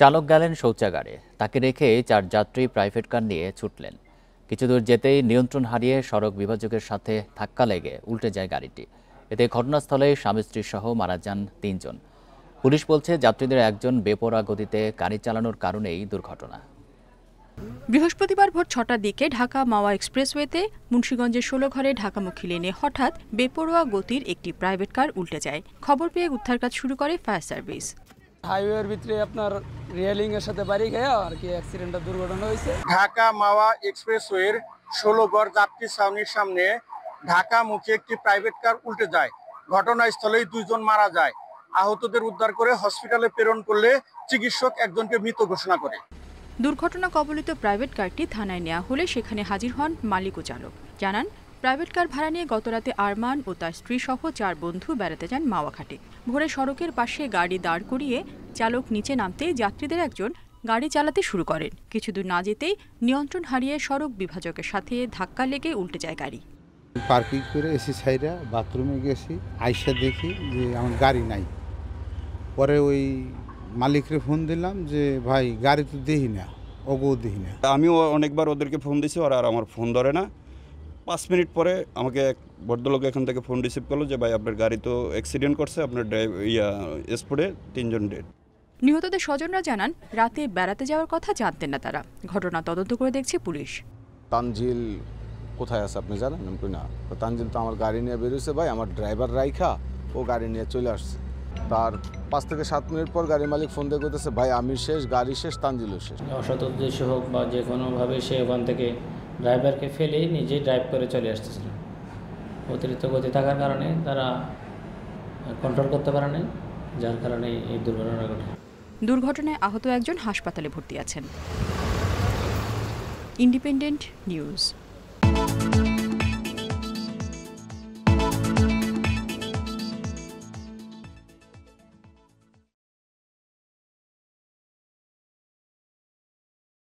চালক গেলেন শৌচাগারে, তাকে রেখে 4 যাত্রী প্রাইভেট কার নিয়ে ছুটলেন। কিছু দূর যেতেই নিয়ন্ত্রণ হারিয়ে সড়ক বিভাজকের সাথে ধাক্কা লেগে উল্টে যায় গাড়িটি। এতে ঘটনাস্থলে স্বামী স্ত্রী সহ মারা যান 3 জন। পুলিশ বলছে যাত্রীদের একজন বেপরোয়া গতিতে গাড়ি চালানোর কারণেই দুর্ঘটনা। বৃহস্পতিবার ভোর 6টার দিকে ঢাকা মাওয়া এক্সপ্রেসওয়েতে মুন্সিগঞ্জের 16 ঘরে ঢাকামুখী লেনে হঠাৎ বেপরোয়া গতির একটি প্রাইভেট কার উল্টে যায়। খবর পেয়ে উদ্ধার কাজ শুরু করে ফায়ার সার্ভিস। হাইওয়ের ভিতরে আপনার রেলিং এর সাথে বাড়ি গিয়ে আর কি অ্যাক্সিডেন্টটা দুর্ঘটনা হয়েছে। ঢাকা মাওয়া এক্সপ্রেসওয়ের 16 ঘর যাত্রী ছাউনির সামনে ঢাকামুখী একটি প্রাইভেট কার উল্টে যায়। ঘটনাস্থলেই 2 জন মারা যায়। আহতদের উদ্ধার করে হসপিটালে প্রেরণ করলে চিকিৎসক একজনকে মৃত ঘোষণা করে। দুর্ঘটনা কবলিত প্রাইভেট কারটি থানায় নেওয়া হলে সেখানে হাজির হন মালিক ও চালক। জানান, প্রাইভেট কার ভাড়া নিয়ে গতরাতে আরমান ও তার স্ত্রী সহ 4 বন্ধু বেড়াতে যান মাওয়াঘাটে। ভোরে সড়কের পাশে গাড়ি দাঁড় করিয়ে চালক নিচে নামতে যাত্রীদের একজন গাড়ি চালাতে শুরু করেন। কিছু দূর না যেতেই নিয়ন্ত্রণ হারিয়ে সড়ক বিভাজকের সাথে ধাক্কা লেগে উল্টে যায় গাড়ি। পার্কিং করে এসি সাইডে বাথরুমে গেছি, আইসা দেখি যে আমার গাড়ি নাই। পরে ওই মালিকরে ফোন দিলাম যে ভাই গাড়ি তো দেখি না, ওগো দেখি না। আমিও অনেকবার ওদেরকে ফোন দিছি, ওরা আর আমার ফোন ধরে না। 5 মিনিট পরে আমাকে এক ভদ্রলোক এখান থেকে ফোন রিসিভ করলো যে ভাই আপনার গাড়ি তো অ্যাক্সিডেন্ট করছে, আপনার স্পটে 3 জন ডেড। নিহতদের স্বজনরা জানান, রাতে বেড়াতে যাওয়ার কথা জানতেন না তারা। ঘটনা তদন্ত করে দেখছে পুলিশ। তানজিল কোথায় আছে আপনি জানেন? আমি না, তানজিল তো আমার গাড়ি নিয়ে বেরিয়েছে ভাই, আমার ড্রাইভার রাইখা ও গাড়ি নিয়ে চলে আসছে। তার 5 থেকে 7 মিনিট পর গাড়ি মালিক ফোন দিয়ে কইতেছে ভাই আমি শেষ, গাড়ি শেষ, তানজিলও শেষ। অসৎ উদ্দেশ্য হোক বা যে কোনোভাবে সে ওখান থেকে ড্রাইভারকে ফেলে নিজেই ড্রাইভ করে চলে আসতেছিল। অতিরিক্ত গতি থাকার কারণে তারা কন্ট্রোল করতে পারে নাই, যার কারণে এই দুর্ঘটনা ঘটে। দুর্ঘটনায় আহত একজন হাসপাতালে ভর্তি আছেন। Independent news.